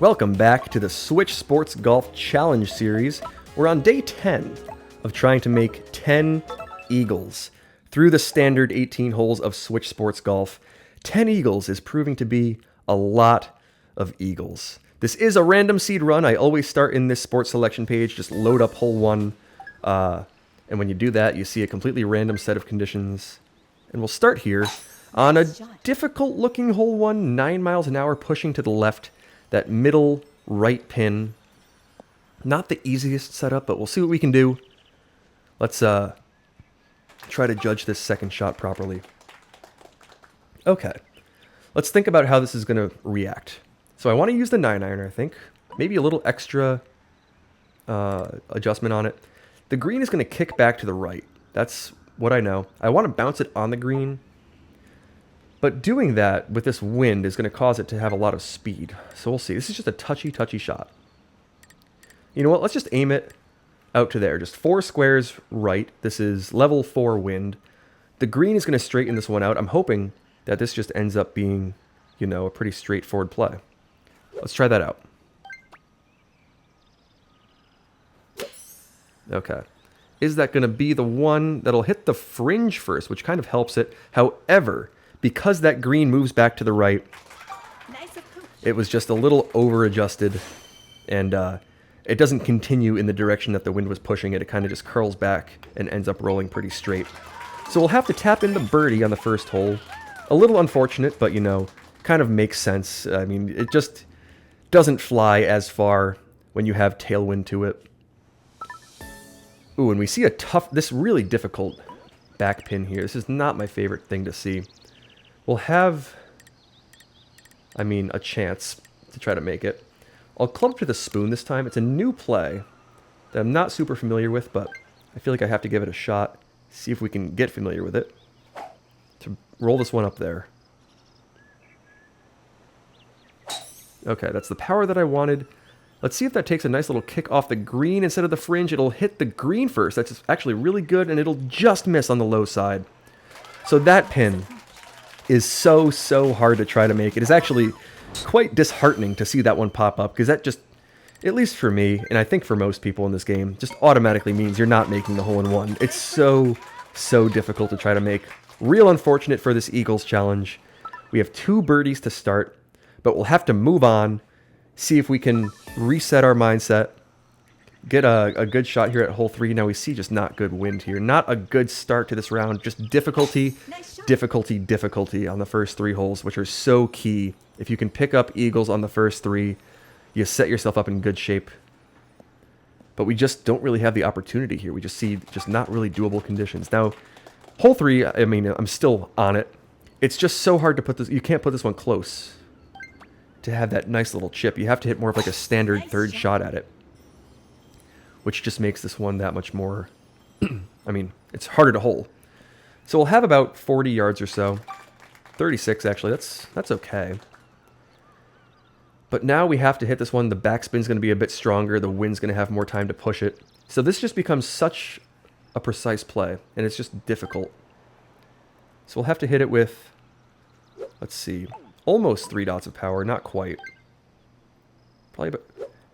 Welcome back to the Switch Sports Golf Challenge Series. We're on day 10 of trying to make 10 eagles through the standard 18 holes of Switch Sports Golf. 10 eagles is proving to be a lot of eagles. This is a random seed run. I always start in this sports selection page, just load up hole 1, and when you do that, you see a completely random set of conditions. And we'll start here on a difficult looking hole 1, 9 miles an hour, pushing to the left. That middle right pin. Not the easiest setup, but we'll see what we can do. Let's try to judge this second shot properly. Okay. Let's think about how this is going to react. So I want to use the 9-iron, I think. Maybe a little extra adjustment on it. The green is going to kick back to the right. That's what I know. I want to bounce it on the green. But doing that with this wind is going to cause it to have a lot of speed. So we'll see. This is just a touchy shot. You know what? Let's just aim it out to there. Just 4 squares right. This is level 4 wind. The green is going to straighten this one out. I'm hoping that this just ends up being, you know, a pretty straightforward play. Let's try that out. Okay. Is that going to be the one that'll hit the fringe first, which kind of helps it. However, because that green moves back to the right, it was just a little over-adjusted, and it doesn't continue in the direction that the wind was pushing it. It kind of just curls back and ends up rolling pretty straight. So we'll have to tap into birdie on the first hole. A little unfortunate, but, you know, kind of makes sense. I mean, it just doesn't fly as far when you have tailwind to it. Ooh, and we see a this really difficult back pin here. This is not my favorite thing to see. We'll have, I mean, a chance to try to make it. I'll clump to the spoon this time. It's a new play that I'm not super familiar with, but I feel like I have to give it a shot. See if we can get familiar with it. To roll this one up there. Okay, that's the power that I wanted. Let's see if that takes a nice little kick off the green instead of the fringe. It'll hit the green first. That's actually really good, and it'll just miss on the low side. So that pin is so hard to try to make. It is actually quite disheartening to see that one pop up, because that just, at least for me, and I think for most people in this game, just automatically means you're not making the hole-in-one. It's so difficult to try to make. Real unfortunate for this Eagles challenge. We have 2 birdies to start, but we'll have to move on, see if we can reset our mindset, get a good shot here at hole 3. Now we see just not good wind here. Not a good start to this round. Just difficulty on the first 3 holes, which are so key. If you can pick up eagles on the first 3, you set yourself up in good shape. But we just don't really have the opportunity here. We just see just not really doable conditions. Now, hole 3, I mean, I'm still on it. It's just so hard to put this. You can't put this one close to have that nice little chip. You have to hit more of like a standard third shot at it, which just makes this one that much more, I mean, it's harder to hole. So we'll have about 40 yards or so. 36, actually. That's okay. But now we have to hit this one. The backspin's going to be a bit stronger. The wind's going to have more time to push it. So this just becomes such a precise play, and it's just difficult. So we'll have to hit it with, let's see, almost 3 dots of power. Not quite. Probably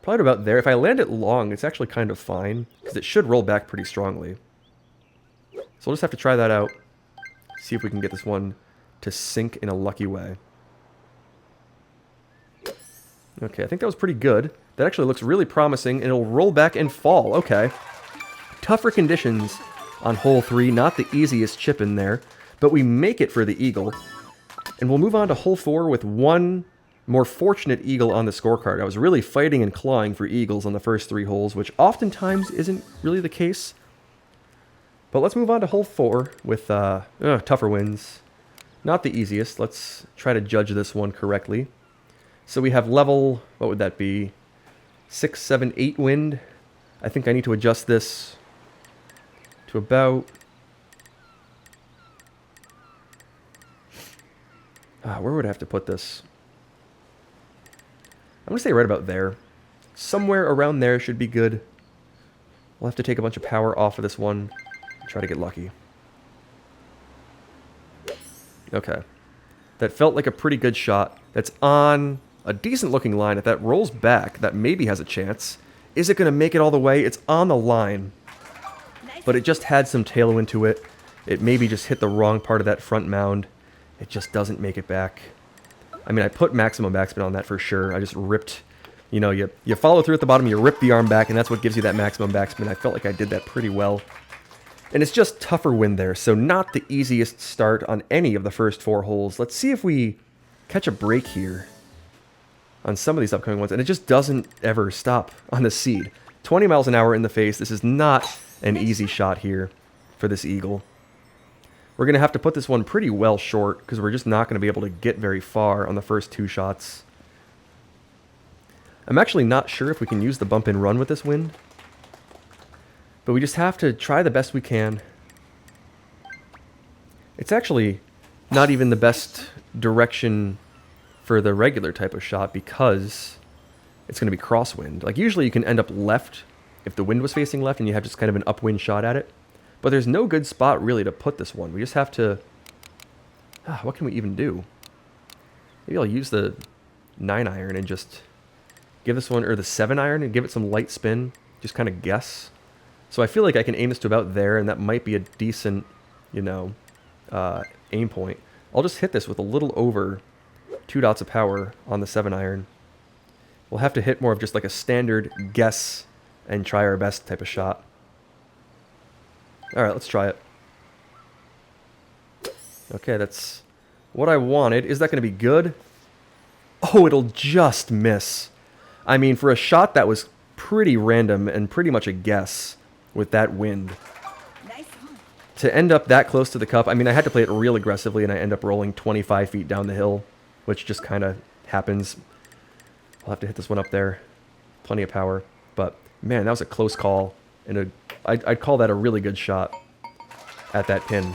about there. If I land it long, it's actually kind of fine, because it should roll back pretty strongly. So we'll just have to try that out. See if we can get this one to sink in a lucky way. Okay, I think that was pretty good. That actually looks really promising, and it'll roll back and fall. Okay. Tougher conditions on hole 3. Not the easiest chip in there, but we make it for the eagle. And we'll move on to hole 4 with 1 more fortunate eagle on the scorecard. I was really fighting and clawing for eagles on the first 3 holes, which oftentimes isn't really the case. But let's move on to hole 4 with tougher winds. Not the easiest. Let's try to judge this one correctly. So we have level, what would that be? 6, 7, 8 wind. I think I need to adjust this to about, where would I have to put this? I'm going to say right about there. Somewhere around there should be good. We'll have to take a bunch of power off of this one. Try to get lucky. Okay. That felt like a pretty good shot. That's on a decent looking line. If that rolls back, that maybe has a chance. Is it going to make it all the way? It's on the line. But it just had some tailwind to it. It maybe just hit the wrong part of that front mound. It just doesn't make it back. I mean, I put maximum backspin on that for sure. I just ripped, you know, you follow through at the bottom, you rip the arm back, and that's what gives you that maximum backspin. I felt like I did that pretty well. And it's just tougher wind there, so not the easiest start on any of the first 4 holes. Let's see if we catch a break here on some of these upcoming ones. And it just doesn't ever stop on the seed. 20 miles an hour in the face. This is not an easy shot here for this eagle. We're going to have to put this one pretty well short because we're just not going to be able to get very far on the first 2 shots. I'm actually not sure if we can use the bump and run with this wind. But we just have to try the best we can. It's actually not even the best direction for the regular type of shot because it's going to be crosswind. Like usually you can end up left if the wind was facing left and you have just kind of an upwind shot at it. But there's no good spot really to put this one. We just have to... what can we even do? Maybe I'll use the 9-iron and just give this one, or the 7-iron and give it some light spin. Just kind of guess. So I feel like I can aim this to about there, and that might be a decent, you know, aim point. I'll just hit this with a little over 2 dots of power on the 7-iron. We'll have to hit more of just like a standard guess and try our best type of shot. Alright, let's try it. Okay, that's what I wanted. Is that going to be good? Oh, it'll just miss. I mean, for a shot that was pretty random and pretty much a guess with that wind. To end up that close to the cup, I mean, I had to play it real aggressively, and I end up rolling 25 feet down the hill, which just kind of happens. I'll have to hit this one up there. Plenty of power. But, man, that was a close call. And I'd call that a really good shot at that pin.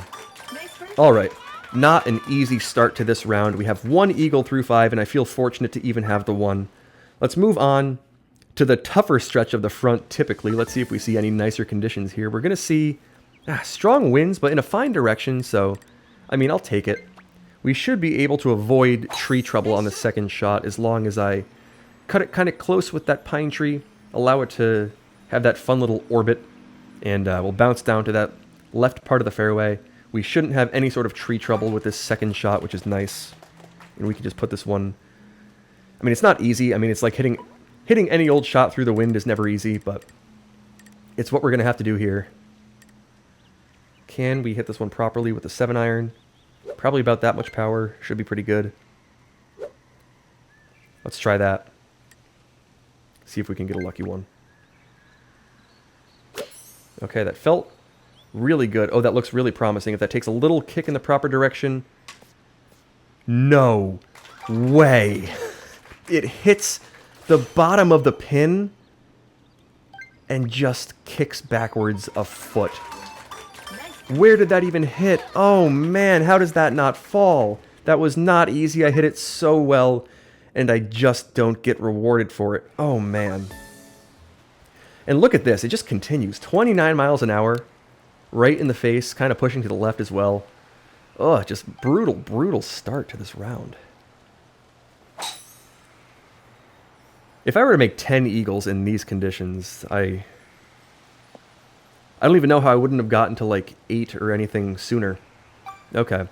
All right. Not an easy start to this round. We have 1 eagle through 5, and I feel fortunate to even have the 1. Let's move on to the tougher stretch of the front, typically. Let's see if we see any nicer conditions here. We're going to see strong winds, but in a fine direction, so, I mean, I'll take it. We should be able to avoid tree trouble on the second shot as long as I cut it kind of close with that pine tree, allow it to have that fun little orbit, and we'll bounce down to that left part of the fairway. We shouldn't have any sort of tree trouble with this second shot, which is nice. And we can just put this one... I mean, it's not easy. I mean, it's like hitting any old shot through the wind is never easy, but it's what we're going to have to do here. Can we hit this one properly with the 7-iron? Probably about that much power. Should be pretty good. Let's try that. See if we can get a lucky one. Okay, that felt really good. Oh, that looks really promising. If that takes a little kick in the proper direction... No way! It hits the bottom of the pin and just kicks backwards a foot. Where did that even hit? Oh man, how does that not fall? That was not easy. I hit it so well, and I just don't get rewarded for it. Oh man. And look at this. It just continues. 29 miles an hour. Right in the face. Kind of pushing to the left as well. Oh, just brutal, brutal start to this round. If I were to make 10 eagles in these conditions, I don't even know how I wouldn't have gotten to like 8 or anything sooner. Okay.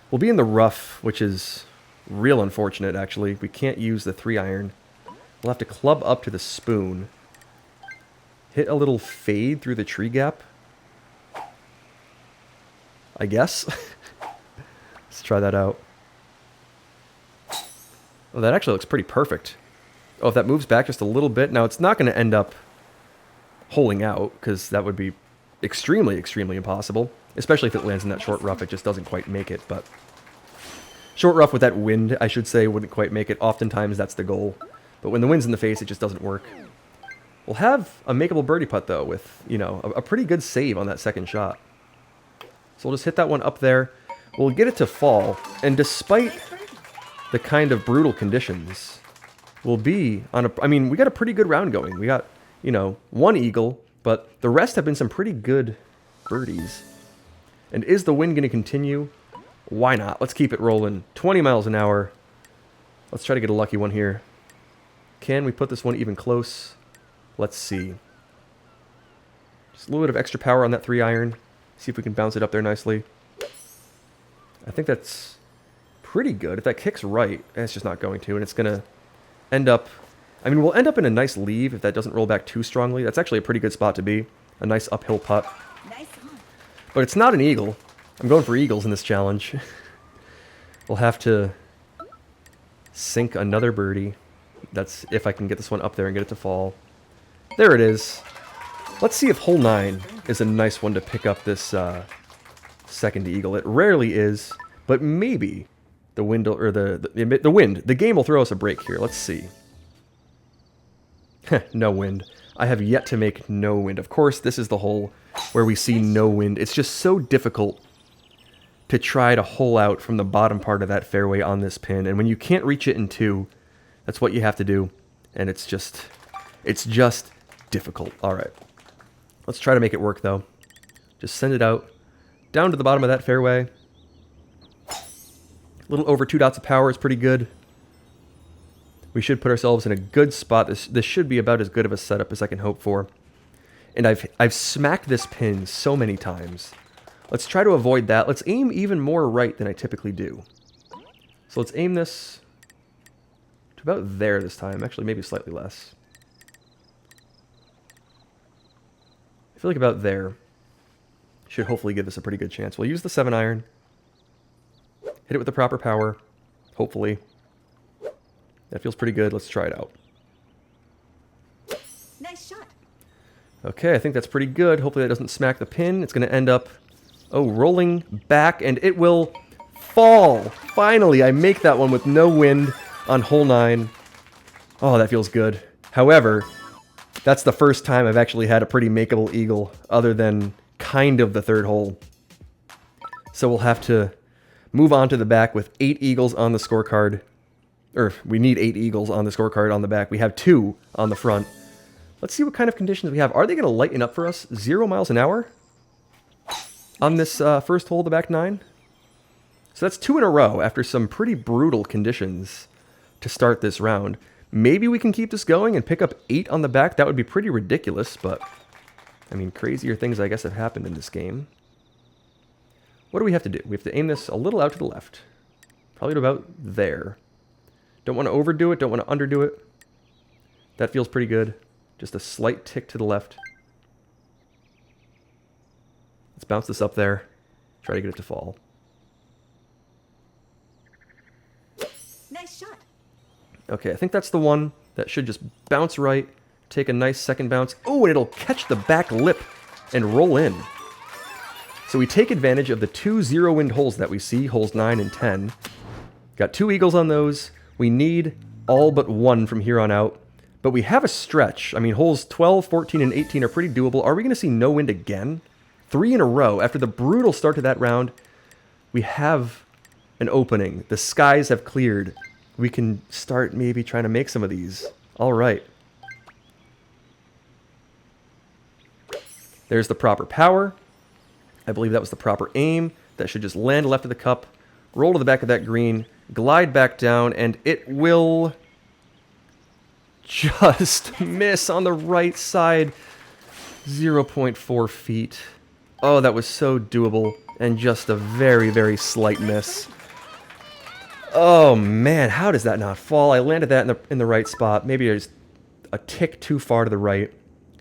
We'll be in the rough, which is real unfortunate, actually. We can't use the 3-iron. We'll have to club up to the spoon. Hit a little fade through the tree gap. I guess. Let's try that out. Oh, that actually looks pretty perfect. Oh, if that moves back just a little bit. Now, it's not going to end up holing out, because that would be extremely, extremely impossible. Especially if it lands in that short rough, it just doesn't quite make it. But short rough with that wind, I should say, wouldn't quite make it. Oftentimes, that's the goal. But when the wind's in the face, it just doesn't work. We'll have a makeable birdie putt, though, with, you know, a pretty good save on that second shot. So we'll just hit that one up there. We'll get it to fall. And despite the kind of brutal conditions, we'll be on a... I mean, we got a pretty good round going. We got, you know, 1 eagle, but the rest have been some pretty good birdies. And is the wind going to continue? Why not? Let's keep it rolling. 20 miles an hour. Let's try to get a lucky one here. Can we put this one even close? Let's see. Just a little bit of extra power on that 3-iron. See if we can bounce it up there nicely. I think that's pretty good. If that kicks right, it's just not going to. And it's going to end up... I mean, we'll end up in a nice leave if that doesn't roll back too strongly. That's actually a pretty good spot to be. A nice uphill putt. But it's not an eagle. I'm going for eagles in this challenge. We'll have to sink another birdie. That's if I can get this one up there and get it to fall. There it is. Let's see if hole 9 is a nice one to pick up this second eagle. It rarely is, but maybe the wind or the game will throw us a break here. Let's see. No wind. I have yet to make no wind. Of course, this is the hole where we see no wind. It's just so difficult to try to hole out from the bottom part of that fairway on this pin. And when you can't reach it in 2, that's what you have to do. And it's just difficult. All right. Let's try to make it work, though. Just send it out down to the bottom of that fairway. A little over 2 dots of power is pretty good. We should put ourselves in a good spot. This should be about as good of a setup as I can hope for. And I've smacked this pin so many times. Let's try to avoid that. Let's aim even more right than I typically do. So let's aim this to about there this time. Actually, maybe slightly less. I feel like about there should hopefully give us a pretty good chance. We'll use the 7-iron. Hit it with the proper power, hopefully. That feels pretty good. Let's try it out. Nice shot. Okay, I think that's pretty good. Hopefully that doesn't smack the pin. It's going to end up, rolling back, and it will fall. Finally, I make that one with no wind on hole 9. Oh, that feels good. However, that's the first time I've actually had a pretty makeable eagle, other than kind of the 3rd hole. So we'll have to move on to the back with 8 eagles on the scorecard. Or, we need 8 eagles on the scorecard on the back. We have 2 on the front. Let's see what kind of conditions we have. Are they going to lighten up for us? 0 miles an hour on this first hole of the back 9? So that's 2 in a row after some pretty brutal conditions to start this round. Maybe we can keep this going and pick up 8 on the back. That would be pretty ridiculous, but... I mean, crazier things, I guess, have happened in this game. What do we have to do? We have to aim this a little out to the left. Probably to about there. Don't want to overdo it, don't want to underdo it. That feels pretty good. Just a slight tick to the left. Let's bounce this up there. Try to get it to fall. Nice shot. Okay, I think that's the one that should just bounce right, take a nice second bounce. Oh, and it'll catch the back lip and roll in. So we take advantage of the 2 0-wind holes that we see, holes 9 and 10. Got 2 eagles on those. We need all but 1 from here on out. But we have a stretch. I mean, holes 12, 14, and 18 are pretty doable. Are we going to see no wind again? 3 in a row. After the brutal start to that round, we have an opening. The skies have cleared. We can start maybe trying to make some of these. All right. There's the proper power. I believe that was the proper aim. That should just land left of the cup, roll to the back of that green, glide back down, and it will just miss on the right side. 0.4 feet. Oh, that was so doable, and just a very, very slight miss. Oh man, how does that not fall? I landed that in the right spot. Maybe just a tick too far to the right,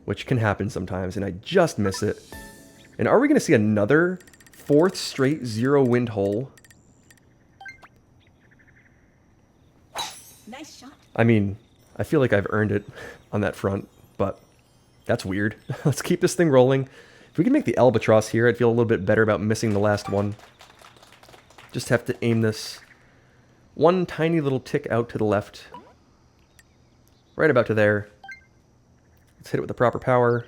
which can happen sometimes, and I just miss it. And are we going to see another 4th straight 0-wind hole? Nice shot. I mean, I feel like I've earned it on that front, but that's weird. Let's keep this thing rolling. If we can make the albatross here, I'd feel a little bit better about missing the last one. Just have to aim this one tiny little tick out to the left. Right about to there. Let's hit it with the proper power.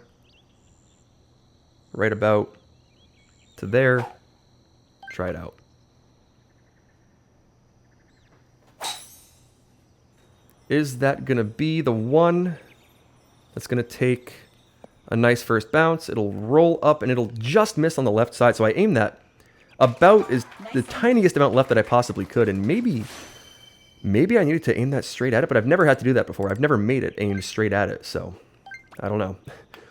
Right about to there. Try it out. Is that going to be the one that's going to take a nice first bounce? It'll roll up and it'll just miss on the left side. So I aim that about is the tiniest amount left that I possibly could. And maybe Maybe I needed to aim that straight at it, but I've never had to do that before. I've never made it aimed straight at it, so I don't know.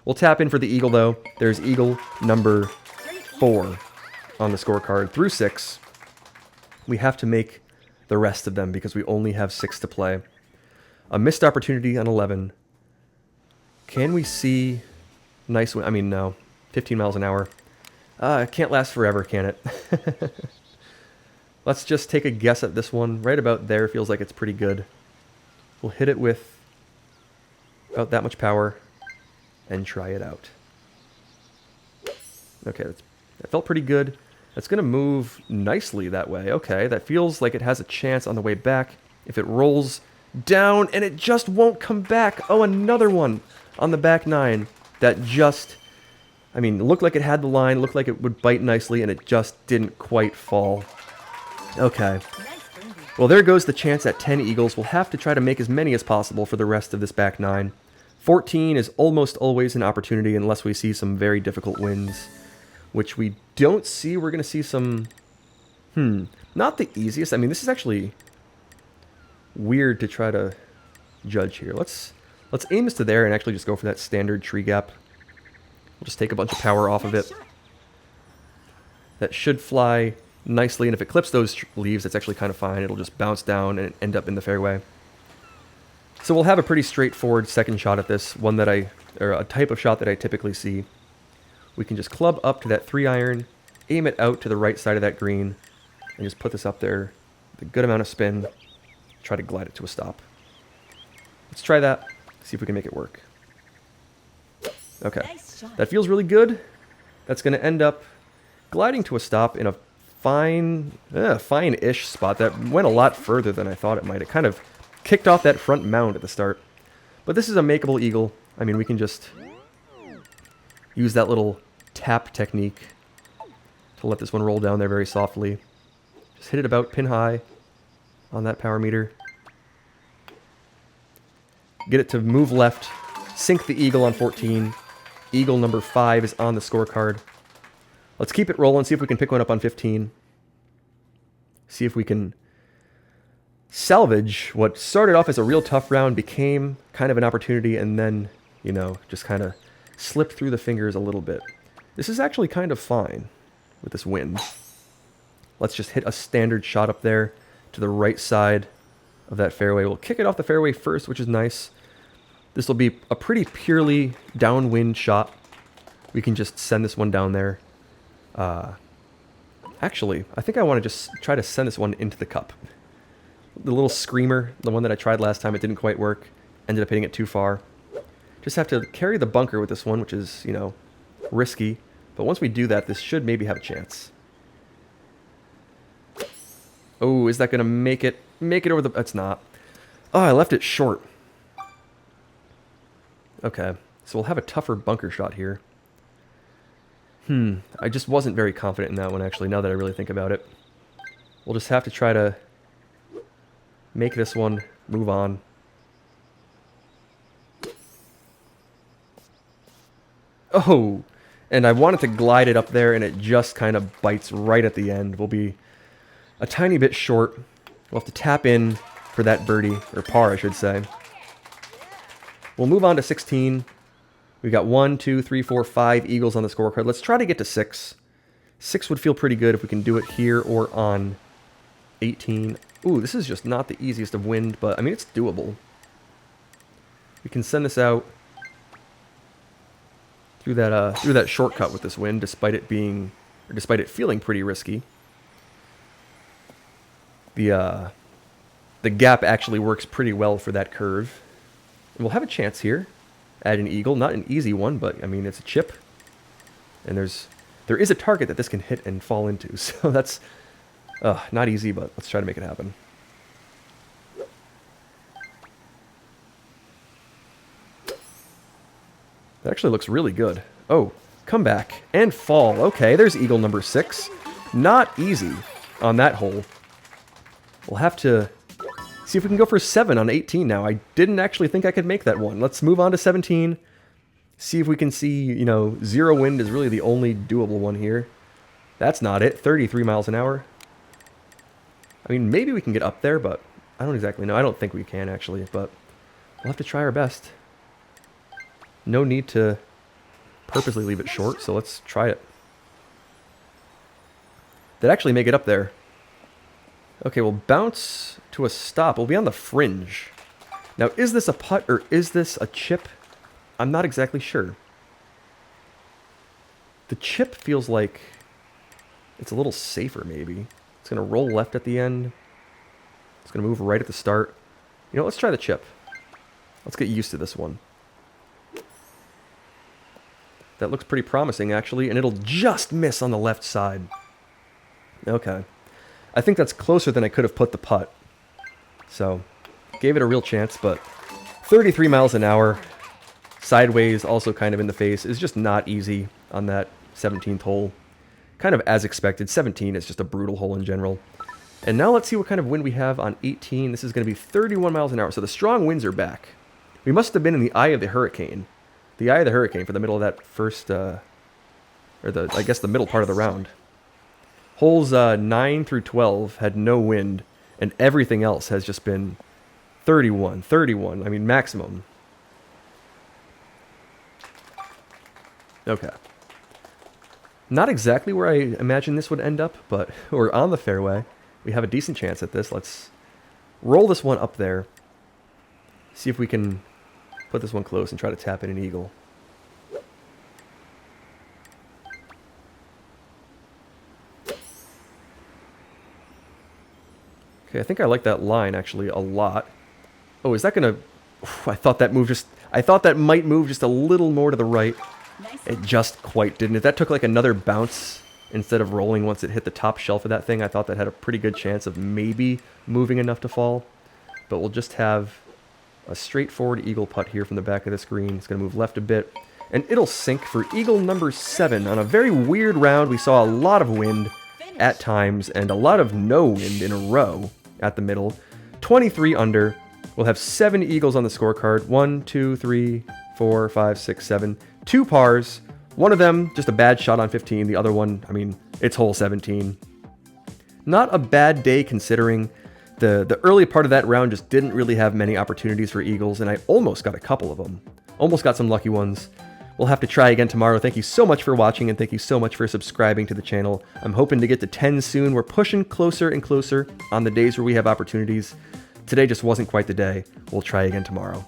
We'll tap in for the eagle, though. There's eagle number 4 on the scorecard through 6. We have to make the rest of them because we only have 6 to play. A missed opportunity on 11. Can we see nice wind? I mean, no. 15 miles an hour. It can't last forever, can it? Let's just take a guess at this one. Right about there feels like it's pretty good. We'll hit it with about that much power and try it out. Okay, that felt pretty good. That's going to move nicely that way. Okay, that feels like it has a chance on the way back. If it rolls down and it just won't come back. Oh, another one on the back 9 that just, I mean, looked like it had the line, looked like it would bite nicely, and it just didn't quite fall. Okay. Well, there goes the chance at 10 eagles. We'll have to try to make as many as possible for the rest of this back 9. 14 is almost always an opportunity unless we see some very difficult winds, which we don't see. We're going to see some, not the easiest. I mean, this is actually weird to try to judge here. Let's aim this to there and actually just go for that standard tree gap. We'll just take a bunch of power off of it. That should fly nicely, and if it clips those leaves, it's actually kind of fine. It'll just bounce down and end up in the fairway. So we'll have a pretty straightforward second shot at this, one that or a type of shot that I typically see. We can just club up to that 3-iron, aim it out to the right side of that green, and just put this up there with a good amount of spin, try to glide it to a stop. Let's try that, see if we can make it work. Okay, that feels really good. That's going to end up gliding to a stop in a fine-ish spot that went a lot further than I thought it might. It kind of kicked off that front mound at the start. But this is a makeable eagle. I mean, we can just use that little tap technique to let this one roll down there very softly. Just hit it about pin high on that power meter. Get it to move left. Sink the eagle on 14. Eagle number 5 is on the scorecard. Let's keep it rolling, see if we can pick one up on 15. See if we can salvage what started off as a real tough round, became kind of an opportunity, and then, you know, just kind of slipped through the fingers a little bit. This is actually kind of fine with this wind. Let's just hit a standard shot up there to the right side of that fairway. We'll kick it off the fairway first, which is nice. This will be a pretty purely downwind shot. We can just send this one down there. Actually, I think I want to just try to send this one into the cup. The little screamer, the one that I tried last time, it didn't quite work. Ended up hitting it too far. Just have to carry the bunker with this one, which is, you know, risky. But once we do that, this should maybe have a chance. Oh, is that going to make it over the... It's not. Oh, I left it short. Okay, so we'll have a tougher bunker shot here. I just wasn't very confident in that one, actually, now that I really think about it. We'll just have to try to make this one move on. Oh, and I wanted to glide it up there, and it just kind of bites right at the end. We'll be a tiny bit short. We'll have to tap in for that birdie, or par, I should say. We'll move on to 16. We've got 1, 2, 3, 4, 5 eagles on the scorecard. Let's try to get to 6. 6 would feel pretty good if we can do it here or on 18. Ooh, this is just not the easiest of wind, but I mean, it's doable. We can send this out through that shortcut with this wind, despite it feeling pretty risky. The gap actually works pretty well for that curve. And we'll have a chance here. Add an eagle, not an easy one, but I mean, it's a chip. And there is a target that this can hit and fall into, so that's not easy, but let's try to make it happen. That actually looks really good. Oh, come back and fall. Okay, there's eagle number 6. Not easy on that hole. We'll have to see if we can go for 7 on 18 now. I didn't actually think I could make that one. Let's move on to 17. See if we can see, you know, 0 wind is really the only doable one here. That's not it. 33 miles an hour. I mean, maybe we can get up there, but I don't exactly know. I don't think we can, actually, but we'll have to try our best. No need to purposely leave it short, so let's try it. Did actually make it up there. Okay, we'll bounce to a stop. We'll be on the fringe. Now, is this a putt or is this a chip? I'm not exactly sure. The chip feels like it's a little safer, maybe. It's going to roll left at the end. It's going to move right at the start. You know, let's try the chip. Let's get used to this one. That looks pretty promising, actually, and it'll just miss on the left side. Okay. I think that's closer than I could have put the putt. So, gave it a real chance, but 33 miles an hour, sideways, also kind of in the face, is just not easy on that 17th hole. Kind of as expected. 17 is just a brutal hole in general. And now let's see what kind of wind we have on 18. This is going to be 31 miles an hour, so the strong winds are back. We must have been in the eye of the hurricane. The eye of the hurricane for the middle of that first, I guess the middle part of the round. Holes 9 through 12 had no wind, and everything else has just been 31, 31, I mean maximum. Okay. Not exactly where I imagined this would end up, but we're on the fairway. We have a decent chance at this. Let's roll this one up there. See if we can put this one close and try to tap in an eagle. Okay, I think I like that line actually a lot. Oh, is that gonna... I thought that might move just a little more to the right. It just quite didn't. If that took like another bounce instead of rolling once it hit the top shelf of that thing, I thought that had a pretty good chance of maybe moving enough to fall. But we'll just have a straightforward eagle putt here from the back of the screen. It's going to move left a bit, and it'll sink for eagle number 7. On a very weird round, we saw a lot of wind at times and a lot of no wind in a row at the middle. 23 under. We'll have 7 eagles on the scorecard. 1, 2, 3, 4, 5, 6, 7. 2 pars. One of them, just a bad shot on 15. The other one, I mean, it's hole 17. Not a bad day considering the early part of that round just didn't really have many opportunities for eagles, and I almost got a couple of them. Almost got some lucky ones. We'll have to try again tomorrow. Thank you so much for watching, and thank you so much for subscribing to the channel. I'm hoping to get to 10 soon. We're pushing closer and closer on the days where we have opportunities. Today just wasn't quite the day. We'll try again tomorrow.